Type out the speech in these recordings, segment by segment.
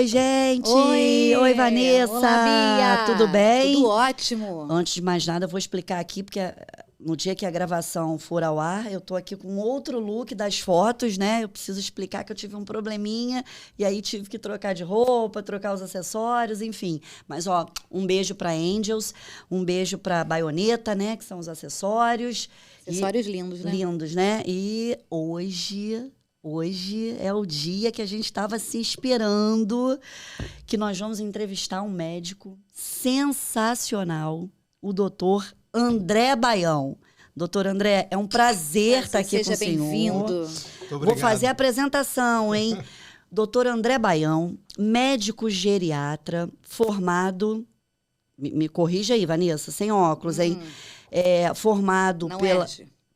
Oi, gente! Oi! Oi, Vanessa! Olá, Bia! Tudo bem? Tudo ótimo! Antes de mais nada, eu vou explicar aqui, porque no dia que a gravação for ao ar, eu tô aqui com outro look das fotos, né? Eu preciso explicar que eu tive um probleminha, e aí tive que trocar de roupa, trocar os acessórios, enfim. Mas, ó, um beijo pra Angels, um beijo pra Baioneta, né? Que são os acessórios. Acessórios lindos, né? Lindos, né? E Hoje é o dia que a gente estava se esperando, que nós vamos entrevistar um médico sensacional, o doutor André Baião. Doutor André, é um prazer estar aqui com o senhor. Seja bem-vindo. Vou fazer a apresentação, hein? Doutor André Baião, médico geriatra, formado... Me corrija aí, Vanessa, sem óculos, hein? Formado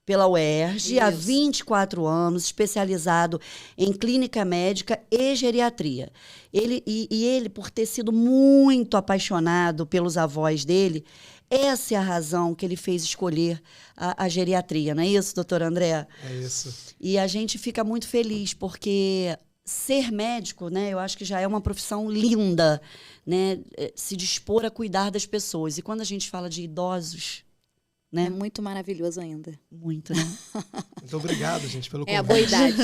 pela UERJ, há 24 anos, especializado em clínica médica e geriatria. Ele, por ter sido muito apaixonado pelos avós dele, essa é a razão que ele fez escolher a geriatria, não é isso, doutor André? É isso. E a gente fica muito feliz, porque ser médico, né, eu acho que já é uma profissão linda, né, se dispor a cuidar das pessoas. E quando a gente fala de idosos... né? É muito maravilhoso ainda. Muito, né? Muito obrigado, gente, pelo convite. É a boa idade.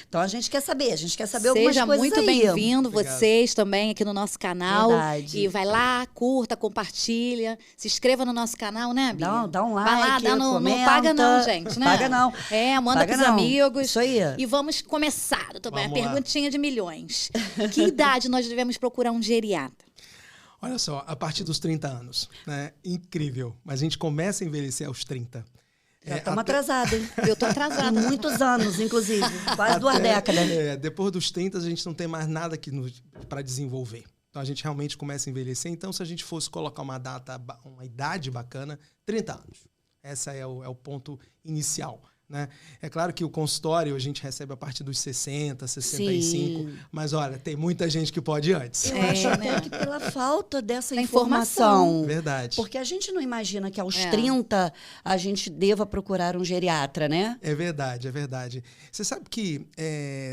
Então a gente quer saber algumas coisas aí. Seja muito bem-vindo, vocês também aqui no nosso canal. Verdade. E vai lá, curta, compartilha, se inscreva no nosso canal, né, Bia? Dá um like, vai lá, não comenta. paga não, gente, né? Paga não. Manda paga pros não. amigos. Isso aí. E vamos começar, também, a Vamos lá. perguntinha de milhões. Que idade nós devemos procurar um geriatra? Olha só, a partir dos 30 anos, né? Incrível. Mas a gente começa a envelhecer aos 30. Já estamos atrasados, hein? Eu tô atrasada. Muitos anos, inclusive. Quase 2 décadas. Depois dos 30, a gente não tem mais nada para desenvolver. Então, a gente realmente começa a envelhecer. Então, se a gente fosse colocar uma idade bacana, 30 anos. Esse é o ponto inicial. Né? É claro que o consultório a gente recebe a partir dos 60, 65, Sim. mas olha, tem muita gente que pode ir antes. Eu acho até que pela falta dessa informação. Verdade. Porque a gente não imagina que aos 30 a gente deva procurar um geriatra, né? É verdade, é verdade. Você sabe que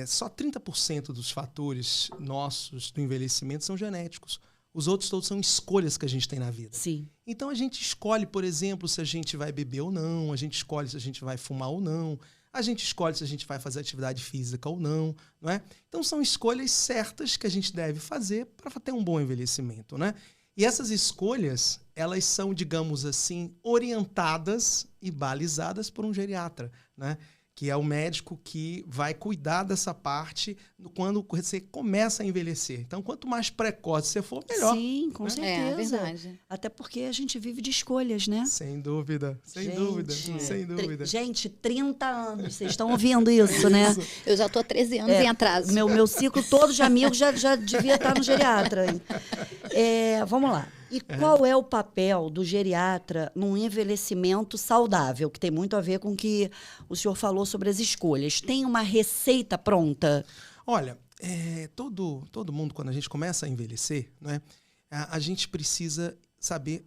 só 30% dos fatores nossos do envelhecimento são genéticos. Os outros todos são escolhas que a gente tem na vida. Sim. Então, a gente escolhe, por exemplo, se a gente vai beber ou não, a gente escolhe se a gente vai fumar ou não, a gente escolhe se a gente vai fazer atividade física ou não, não é? Então, são escolhas certas que a gente deve fazer para ter um bom envelhecimento, né? E essas escolhas, elas são, digamos assim, orientadas e balizadas por um geriatra, né? Que é o médico que vai cuidar dessa parte quando você começa a envelhecer. Então, quanto mais precoce você for, melhor. Sim, com certeza. É verdade. Até porque a gente vive de escolhas, né? Sem dúvida, sem dúvida. Gente, 30 anos, vocês estão ouvindo isso, né? Eu já tô há 13 anos em atraso. Meu ciclo todo de amigos já devia estar no geriatra. Vamos lá. E qual é o papel do geriatra num envelhecimento saudável? Que tem muito a ver com o que o senhor falou sobre as escolhas. Tem uma receita pronta? Olha, todo mundo, quando a gente começa a envelhecer, né, a gente precisa saber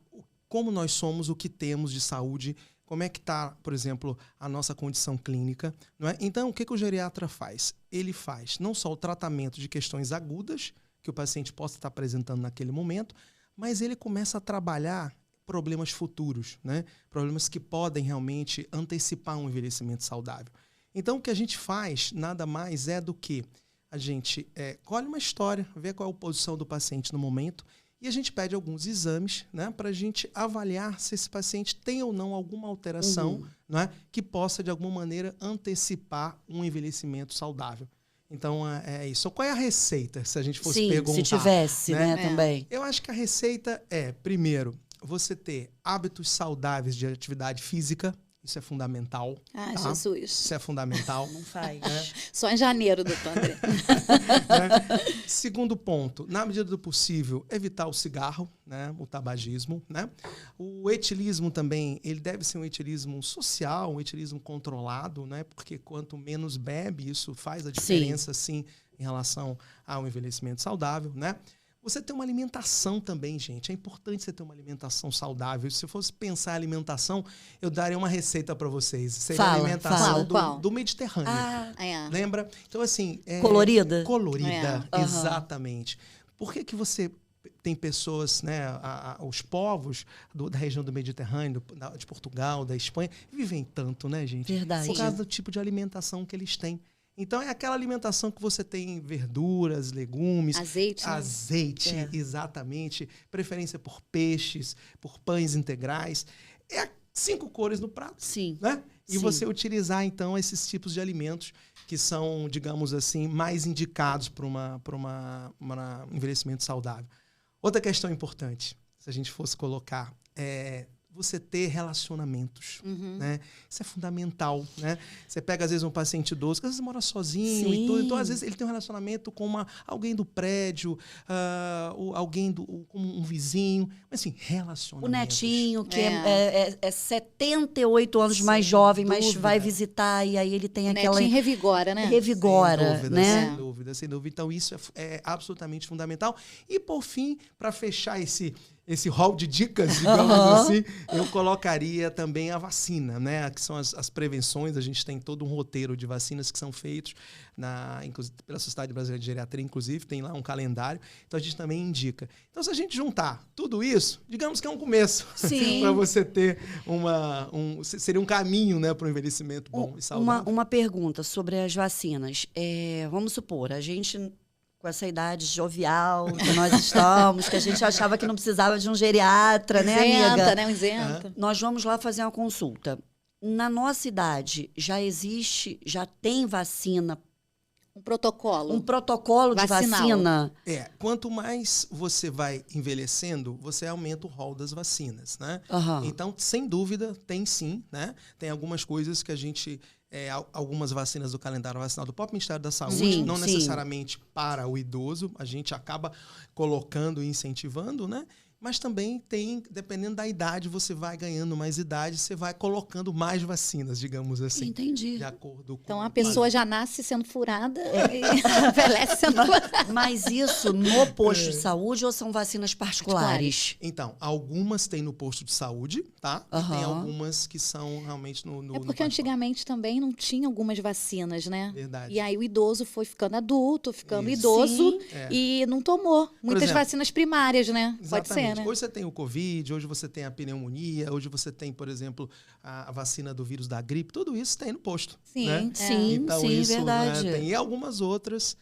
como nós somos, o que temos de saúde, como é que está, por exemplo, a nossa condição clínica. Não é? Então, o que o geriatra faz? Ele faz não só o tratamento de questões agudas que o paciente possa estar apresentando naquele momento, mas ele começa a trabalhar problemas futuros, né? Problemas que podem realmente antecipar um envelhecimento saudável. Então, o que a gente faz nada mais é do que a gente colhe uma história, vê qual é a posição do paciente no momento e a gente pede alguns exames, né, para a gente avaliar se esse paciente tem ou não alguma alteração, né, que possa, de alguma maneira, antecipar um envelhecimento saudável. Então, é isso. Qual é a receita, se a gente fosse perguntar? Se tivesse, né, também. Eu acho que a receita primeiro, você ter hábitos saudáveis de atividade física. Isso é fundamental. Ah, tá? Jesus. Isso é fundamental. Não faz. Só em janeiro, doutor André. Segundo ponto, na medida do possível, evitar o cigarro, né, o tabagismo. Né? O etilismo também, ele deve ser um etilismo social, um etilismo controlado, né, porque quanto menos bebe, isso faz a diferença, sim, em relação ao envelhecimento saudável. Né? Você ter uma alimentação também, gente. É importante você ter uma alimentação saudável. Se eu fosse pensar em alimentação, eu daria uma receita para vocês. Seria a alimentação do Mediterrâneo. Lembra? Então, assim... Colorida? Colorida, exatamente. Por que você tem pessoas, né, os povos da região do Mediterrâneo, de Portugal, da Espanha, vivem tanto, né, gente? Verdade. Por causa do tipo de alimentação que eles têm. Então, é aquela alimentação que você tem verduras, legumes... Azeite. Azeite, exatamente. Preferência por peixes, por pães integrais. É 5 cores no prato. Sim. Né? E Sim. você utilizar, então, esses tipos de alimentos que são, digamos assim, mais indicados para um envelhecimento saudável. Outra questão importante, se a gente fosse colocar, é você ter relacionamentos, né? Isso é fundamental, né? Você pega, às vezes, um paciente idoso, que às vezes mora sozinho e tudo, então, às vezes, ele tem um relacionamento com alguém do prédio, alguém com um vizinho, mas, assim, relacionamentos. O netinho, que é 78 anos mais jovem, mas vai visitar, e aí ele tem aquela... Netinho revigora, né? Revigora, né? Sem dúvida, sem dúvida. Então, isso é absolutamente fundamental. E, por fim, para fechar esse hall de dicas, digamos assim, eu colocaria também a vacina, né? Que são as prevenções. A gente tem todo um roteiro de vacinas que são feitos pela Sociedade Brasileira de Geriatria, inclusive, tem lá um calendário. Então, a gente também indica. Então, se a gente juntar tudo isso, digamos que é um começo para você ter seria um caminho, né, para um envelhecimento bom e saudável. Uma pergunta sobre as vacinas. Vamos supor, a gente... com essa idade jovial que nós estamos, que a gente achava que não precisava de um geriatra, né, amiga? Né? Um isento. Nós vamos lá fazer uma consulta. Na nossa idade, já tem vacina? Um protocolo. Um protocolo de vacina? Quanto mais você vai envelhecendo, você aumenta o rol das vacinas, né? Então, sem dúvida, tem sim, né? Tem algumas coisas que a gente... algumas vacinas do calendário vacinal do próprio Ministério da Saúde, não necessariamente para o idoso, a gente acaba colocando e incentivando, né? Mas também tem, dependendo da idade, você vai ganhando mais idade, você vai colocando mais vacinas, digamos assim. Entendi. De acordo com... Então, a pessoa já nasce sendo furada e envelhece sendo furada. Mas isso no posto de saúde ou são vacinas particulares? Então, algumas tem no posto de saúde, tá? E tem algumas que são realmente no porque antigamente também não tinha algumas vacinas, né? Verdade. E aí o idoso foi ficando adulto, ficando idoso e não tomou muitas vacinas primárias, né? Exatamente. Pode ser, né? Hoje você tem o Covid, hoje você tem a pneumonia, hoje você tem, por exemplo, a vacina do vírus da gripe, tudo isso tem no posto. Sim, né? Então, isso, verdade. Tem algumas outras,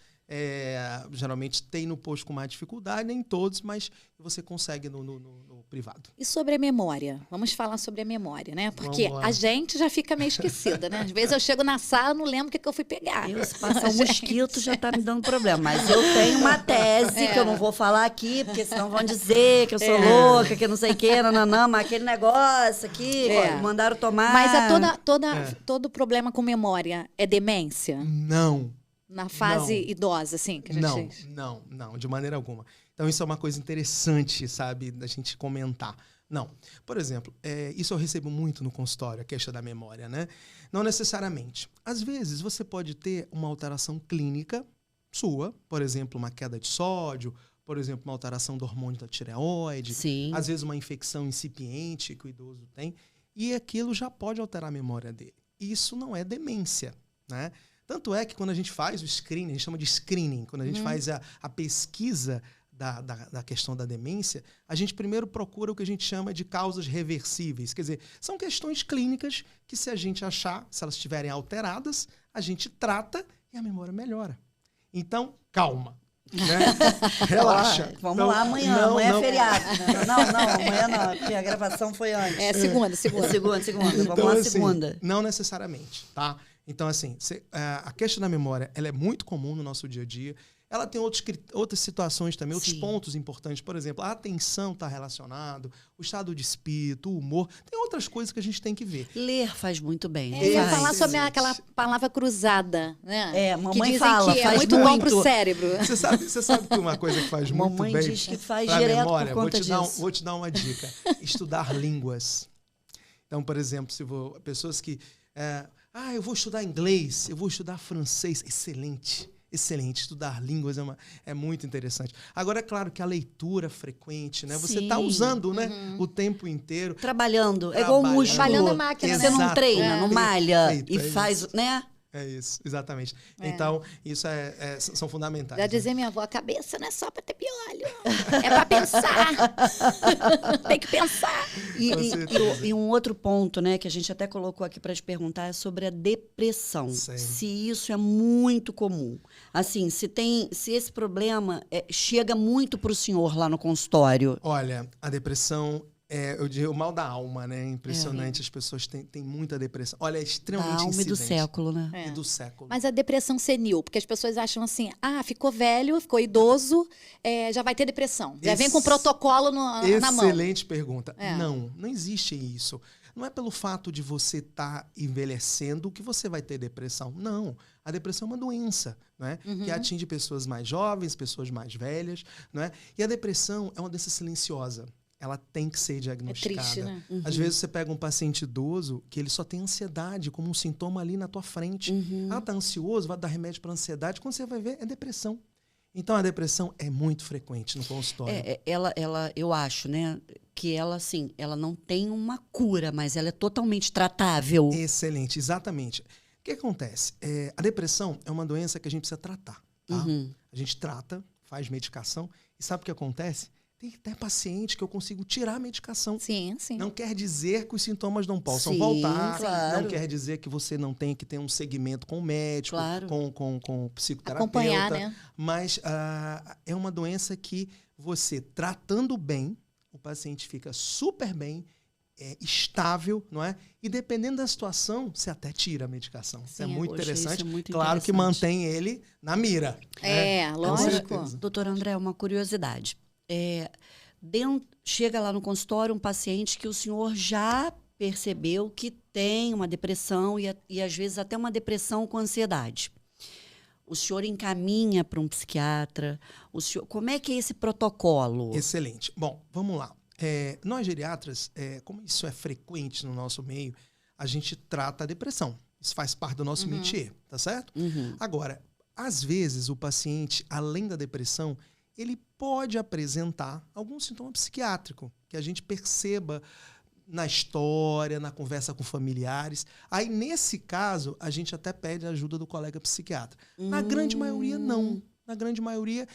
geralmente tem no posto com mais dificuldade, nem todos, mas você consegue no privado. E sobre a memória? Vamos falar sobre a memória, né? Porque a gente já fica meio esquecida, né? Às vezes eu chego na sala e não lembro o que eu fui pegar. Se passar um mosquito já tá me dando problema. Mas eu tenho uma tese que eu não vou falar aqui, porque senão vão dizer que eu sou louca, que não sei o quê, nananã, mas aquele negócio aqui, mandaram tomar. Mas todo problema com memória é demência? Não. Na fase idosa, assim, que a gente... Não, de maneira alguma. Então, isso é uma coisa interessante, sabe, da gente comentar. Não. Por exemplo, isso eu recebo muito no consultório, a queixa da memória, né? Não necessariamente. Às vezes, você pode ter uma alteração clínica sua, por exemplo, uma queda de sódio, por exemplo, uma alteração do hormônio da tireoide, às vezes uma infecção incipiente que o idoso tem, e aquilo já pode alterar a memória dele. Isso não é demência, né? Tanto é que quando a gente faz o screening, a gente chama de screening, quando a gente faz a pesquisa da questão da demência, a gente primeiro procura o que a gente chama de causas reversíveis. Quer dizer, são questões clínicas que, se a gente achar, se elas estiverem alteradas, a gente trata e a memória melhora. Então, calma. Né? Relaxa. Vamos lá amanhã. Amanhã é feriado. Não, amanhã não, porque a gravação foi antes. Segunda. Vamos lá, assim, segunda. Não necessariamente, tá? Então, assim, a queixa da memória, ela é muito comum no nosso dia a dia. Ela tem outras situações também, outros pontos importantes. Por exemplo, a atenção está relacionado, o estado de espírito, o humor. Tem outras coisas que a gente tem que ver. Ler faz muito bem. Eu ia falar sobre aquela palavra cruzada, né? Mamãe que fala, que faz muito bom pro cérebro. Você sabe que uma coisa que faz muito bem mamãe diz que faz direto memória, por conta disso. Vou te dar uma dica. Estudar línguas. Então, por exemplo, pessoas que... eu vou estudar inglês, eu vou estudar francês. Excelente. excelente. Estudar línguas é muito interessante. Agora, é claro que a leitura frequente, né? Você Sim. está usando, né? O tempo inteiro. Trabalhando. É igual o músculo. Trabalhando a máquina, Você não Exato. treina, não malha Perfeito, e é faz, né? É isso, exatamente. Então, isso são fundamentais. Já né? dizia minha avó, a cabeça não é só pra ter piolho. É pra pensar. Tem que pensar. E um outro ponto, né, que a gente até colocou aqui para te perguntar é sobre a depressão. Sério? Se isso é muito comum. Assim, se esse problema chega muito para o senhor lá no consultório. Olha, a depressão eu digo, o mal da alma, né? Impressionante, as pessoas têm muita depressão. Olha, é Da extremamente alma e do incidente. século, né? E do século. Mas a depressão senil, porque as pessoas acham assim, ficou velho, ficou idoso, já vai ter depressão. Já vem com protocolo na mão. Excelente pergunta. Não existe isso. Não é pelo fato de você estar envelhecendo que você vai ter depressão. Não. A depressão é uma doença, né? Que atinge pessoas mais jovens, pessoas mais velhas, né? E a depressão é uma doença silenciosa. Ela tem que ser diagnosticada. É triste, né? Às vezes você pega um paciente idoso que ele só tem ansiedade como um sintoma ali na tua frente. Tá ansioso, vai dar remédio para ansiedade. Quando você vai ver, é depressão. Então, a depressão é muito frequente no consultório. Eu acho, né, que ela, assim, ela não tem uma cura, mas ela é totalmente tratável. Excelente, exatamente. O que acontece? A depressão é uma doença que a gente precisa tratar. Tá? A gente trata, faz medicação. E sabe o que acontece? Tem até paciente que eu consigo tirar a medicação. Sim, sim. Não quer dizer que os sintomas não possam Sim, voltar. claro. Não quer dizer que você não tem que ter um segmento com o médico, Claro. com o psicoterapeuta. Acompanhar, né? Mas é uma doença que você, tratando bem, o paciente fica super bem, estável, não é? E dependendo da situação, você até tira a medicação. Isso é muito Poxa, interessante. isso é muito Claro que interessante. mantém ele na mira. né? Lógico. certeza. Doutor André, uma curiosidade. Chega lá no consultório um paciente que o senhor já percebeu que tem uma depressão e às vezes até uma depressão com ansiedade. O senhor encaminha para um psiquiatra? Como é que é esse protocolo? Excelente. Bom, vamos lá. Nós geriatras, como isso é frequente no nosso meio, a gente trata a depressão. Isso faz parte do nosso métier, tá certo? Agora, às vezes o paciente, além da depressão, ele pode apresentar algum sintoma psiquiátrico que a gente perceba na história, na conversa com familiares. Aí, nesse caso, a gente até pede a ajuda do colega psiquiatra. Na grande maioria, não. Na grande maioria,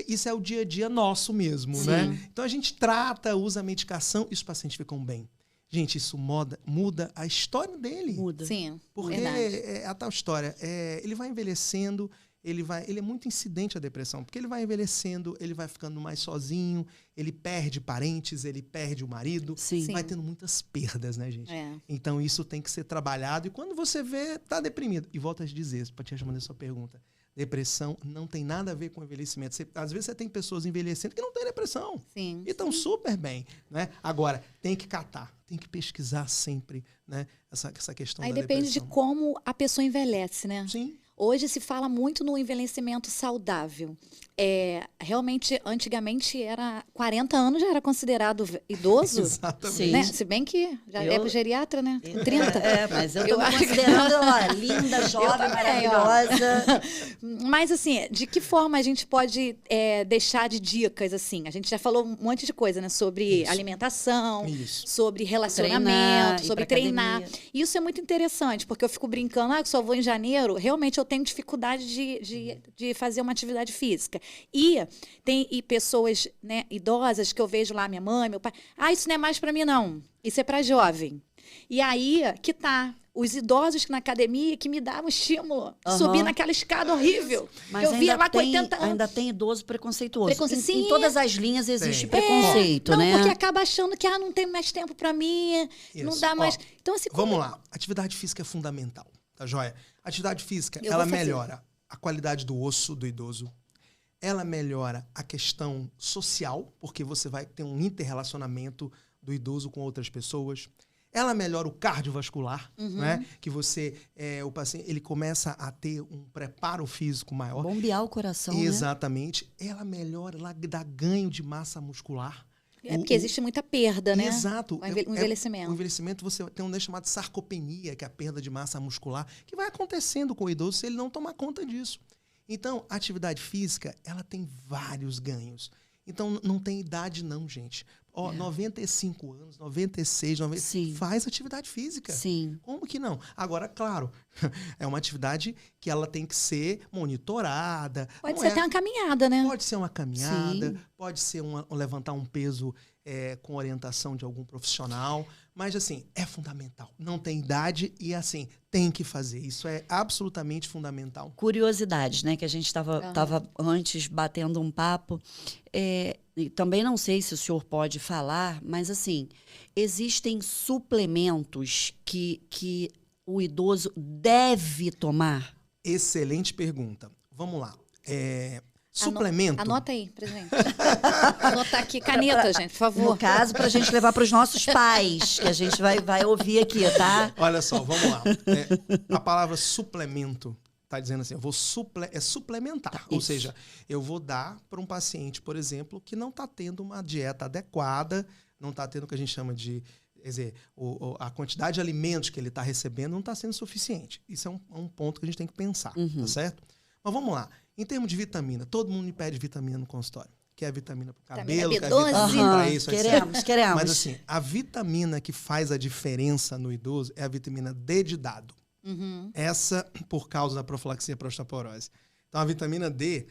isso é o dia a dia nosso mesmo, né? Então, a gente trata, usa a medicação e os pacientes ficam bem. Gente, isso muda a história dele. Muda. Sim, Porque verdade. a tal história, ele vai envelhecendo, ele é muito incidente a depressão, porque ele vai envelhecendo, ele vai ficando mais sozinho, ele perde parentes, ele perde o marido, Sim. vai tendo muitas perdas, né, gente? É. Então isso tem que ser trabalhado e quando você vê, tá deprimido. E volto a dizer, para te responder a sua pergunta, depressão não tem nada a ver com envelhecimento. Às vezes você tem pessoas envelhecendo que não têm depressão. Sim. E estão super bem, né? Agora, tem que catar, tem que pesquisar sempre, né? Essa questão Aí da depende de depressão. como a pessoa envelhece, né? Sim. Hoje se fala muito no envelhecimento saudável. Realmente, antigamente, 40 anos já era considerado idoso. Exatamente. Sim. Né? Se bem que já é pro geriatra, né? 30. Mas eu tô Eu me acho- considerando ela linda, jovem, também, ó. maravilhosa. Mas, assim, de que forma a gente pode deixar de dicas, assim? A gente já falou um monte de coisa, né? Sobre Isso. alimentação, Isso. sobre relacionamento, Treinar, ir sobre pra treinar. academia. Isso é muito interessante, porque eu fico brincando, que só vou em janeiro. Realmente, eu tenho dificuldade de fazer uma atividade física. E tem pessoas, né, idosas que eu vejo lá, minha mãe, meu pai. Isso não é mais para mim, não. Isso é para jovem. E aí que tá. Os idosos que na academia que me davam estímulo. Subir naquela escada horrível. Mas eu via ainda lá com 80 anos. ainda tem idoso preconceituoso. Sim. Em todas as linhas existe Tem. preconceito, Não, né? porque acaba achando que não tem mais tempo para mim, não Isso. dá mais. Ó, Então, assim, Vamos lá. Atividade física é fundamental, tá joia? Atividade física, Eu ela vou fazer. melhora a qualidade do osso do idoso. Ela melhora a questão social, porque você vai ter um interrelacionamento do idoso com outras pessoas. Ela melhora o cardiovascular, né? Que o paciente, ele começa a ter um preparo físico maior. Bombear o coração, né? Exatamente. Ela melhora, ela dá ganho de massa muscular. porque existe muita perda, né? Exato. O envelhecimento. O envelhecimento, você tem um negócio chamado sarcopenia, que é a perda de massa muscular, que vai acontecendo com o idoso se ele não tomar conta disso. Então, a atividade física, ela tem vários ganhos. Então, não tem idade não, gente. 95 anos, 96, 90, Sim. faz atividade física. Sim. Como que não? Agora, claro, é uma atividade que ela tem que ser monitorada. Pode Não ser até uma caminhada, né? Pode ser uma caminhada, Sim. pode ser levantar um peso com orientação de algum profissional. Mas, assim, é fundamental. Não tem idade e, assim, tem que fazer. Isso é absolutamente fundamental. Curiosidades, né? Que a gente estava antes batendo um papo. E também não sei se o senhor pode falar, mas, assim, existem suplementos que o idoso deve tomar? Excelente pergunta. Vamos lá. Suplemento. Anota aí, presente. Anota aqui, caneta, gente, por favor. No caso, para a gente levar para os nossos pais, que a gente vai ouvir aqui, tá? Olha só, vamos lá. A palavra suplemento está dizendo assim, eu vou suplementar. Ou seja, eu vou dar para um paciente, por exemplo, que não está tendo uma dieta adequada, não está tendo o que a gente chama de... Quer dizer, a quantidade de alimentos que ele está recebendo não está sendo suficiente. Isso é um ponto que a gente tem que pensar, tá certo? Mas vamos lá. Em termos de vitamina, todo mundo me pede vitamina no consultório. Quer vitamina para o cabelo, quer vitamina para isso, etc. Queremos. Mas assim, a vitamina que faz a diferença no idoso é a vitamina D de dado. Essa por causa da profilaxia para osteoporose. Então, a vitamina D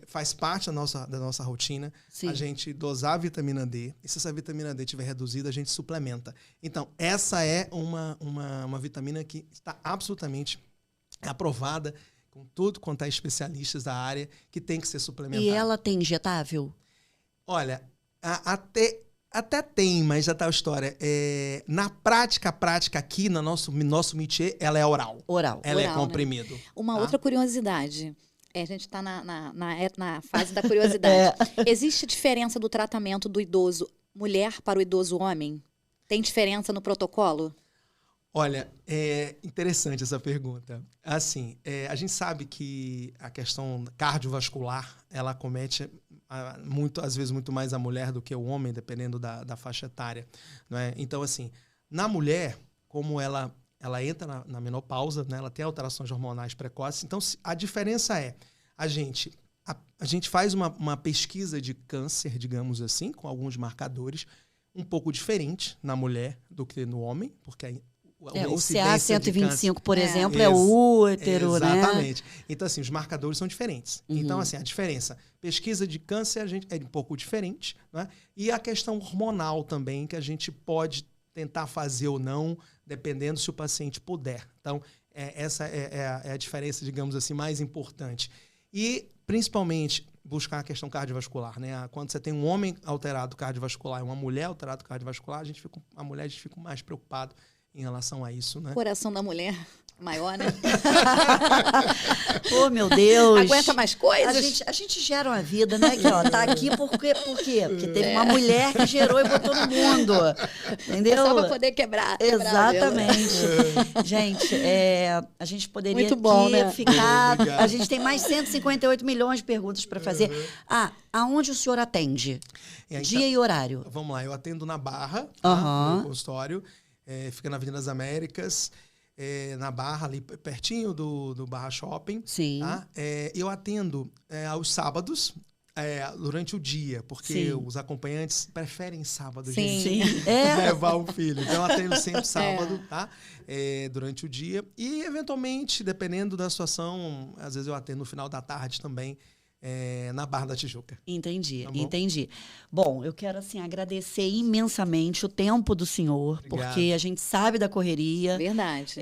faz parte da nossa rotina. Sim. A gente dosar a vitamina D. E se essa vitamina D estiver reduzida, a gente suplementa. Então, essa é uma vitamina que está absolutamente aprovada com tudo quanto é especialistas da área, que tem que ser suplementada. E ela tem injetável? Olha, até tem, mas já tá a história. Na prática aqui, no nosso métier, ela é oral. Oral. Ela Oral, é comprimido. Uma tá? outra curiosidade. A gente está na fase da curiosidade. Existe diferença do tratamento do idoso mulher para o idoso homem? Tem diferença no protocolo? Olha, é interessante essa pergunta. Assim, a gente sabe que a questão cardiovascular, ela comete às vezes muito mais a mulher do que o homem, dependendo da faixa etária. Não é? Então, assim, na mulher, como ela entra na menopausa, né, ela tem alterações hormonais precoces. Então, a diferença é, a gente faz uma pesquisa de câncer, digamos assim, com alguns marcadores, um pouco diferente na mulher do que no homem, porque o CA125, por exemplo, é o útero, exatamente. né? Exatamente. Então, assim, os marcadores são diferentes. Então, assim, a diferença. Pesquisa de câncer é um pouco diferente, né? E a questão hormonal também, que a gente pode tentar fazer ou não, dependendo se o paciente puder. Então, essa é a diferença, digamos assim, mais importante. E, principalmente, buscar a questão cardiovascular, né? Quando você tem um homem alterado cardiovascular e uma mulher alterada cardiovascular, a mulher fica mais preocupada em relação a isso, né? Coração da mulher maior, né? Oh, meu Deus. Aguenta mais coisas? A gente gera uma vida, né? Que, ó, tá aqui por quê? Porque teve uma mulher que gerou e botou no mundo. Entendeu? Só pra poder quebrar. Exatamente. Gente, a gente poderia muito bom, aqui né? ficar... A gente tem mais 158 milhões de perguntas para fazer. Aonde o senhor atende? Dia e horário. Vamos lá, eu atendo na Barra, no consultório. Fica na Avenida das Américas, na Barra, ali pertinho do Barra Shopping. Sim. Tá? Eu atendo aos sábados, durante o dia, porque os acompanhantes preferem sábado, gente. Levar o filho. Então, eu atendo sempre sábado, tá? Durante o dia. E, eventualmente, dependendo da situação, às vezes eu atendo no final da tarde também, na Barra da Tijuca. Entendi, tá bom? entendi. Bom, eu quero, assim, agradecer imensamente o tempo do senhor, Obrigado. porque a gente sabe da correria. Verdade.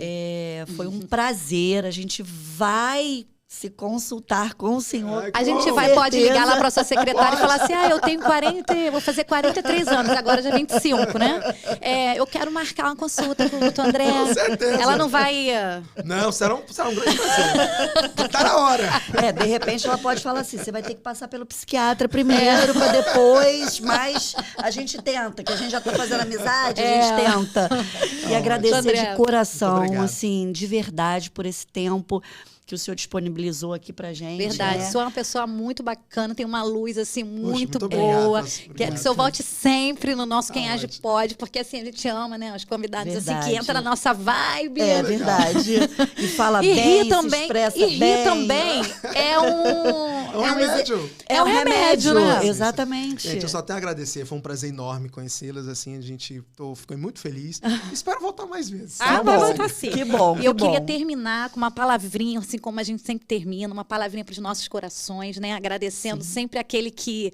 Foi um prazer. A gente vai se consultar com o senhor. A gente pode ligar lá para sua secretária e falar assim, eu tenho vou fazer 43 anos, agora já 25, né? Eu quero marcar uma consulta com o doutor André. Com certeza. Ela não vai... Não, será um grande prazer. Tá na hora. De repente ela pode falar assim, você vai ter que passar pelo psiquiatra primeiro, para depois, mas a gente tenta, que a gente já tá fazendo amizade, a gente tenta. E agradecer André, de coração, muito obrigado. assim, de verdade, por esse tempo. que o senhor disponibilizou aqui pra gente. Verdade, né? sou uma pessoa muito bacana, tem uma luz assim muito muito boa. obrigado. Quero que o senhor volte sempre no nosso Quem Age ótimo. Pode, porque assim a gente ama, né? Os convidados assim Verdade. que entra na nossa vibe. É verdade. E fala E bem, rir também, se expressa e rir bem. também é um remédio. É um remédio, né? Exatamente. Gente, eu só tenho a agradecer. Foi um prazer enorme conhecê-las. Assim, fiquei muito feliz. Espero voltar mais vezes. Ah, Tá vai bom. voltar sim. Que bom, E eu que queria bom. terminar com uma palavrinha, assim como a gente sempre termina, uma palavrinha para os nossos corações, né? Agradecendo sempre aquele que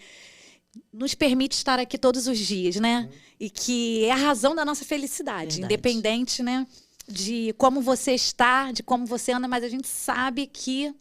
nos permite estar aqui todos os dias, né? E que é a razão da nossa felicidade, Verdade. independente, né? De como você está, de como você anda, mas a gente sabe que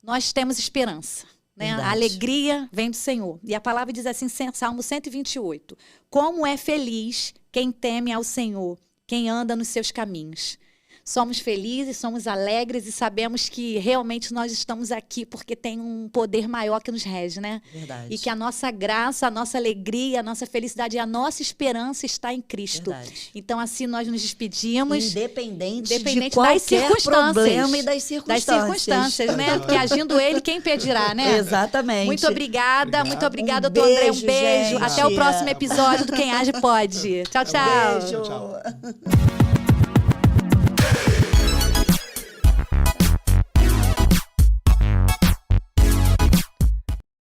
nós temos esperança. Né? Verdade. A alegria vem do Senhor. E a palavra diz assim, Salmo 128. Como é feliz quem teme ao Senhor, quem anda nos seus caminhos. Somos felizes, somos alegres e sabemos que realmente nós estamos aqui porque tem um poder maior que nos rege, né? Verdade. E que a nossa graça, a nossa alegria, a nossa felicidade e a nossa esperança está em Cristo. Verdade. Então, assim, nós nos despedimos. Independente de Independente qualquer das circunstâncias. problema e das Das circunstâncias. circunstâncias, né? Porque agindo ele, quem impedirá, né? Exatamente. Muito obrigada, muito obrigada, Um doutor André. Um beijo, beijo. gente. Até o próximo episódio do Quem Age Pode. Tchau, tchau. Beijo. Tchau.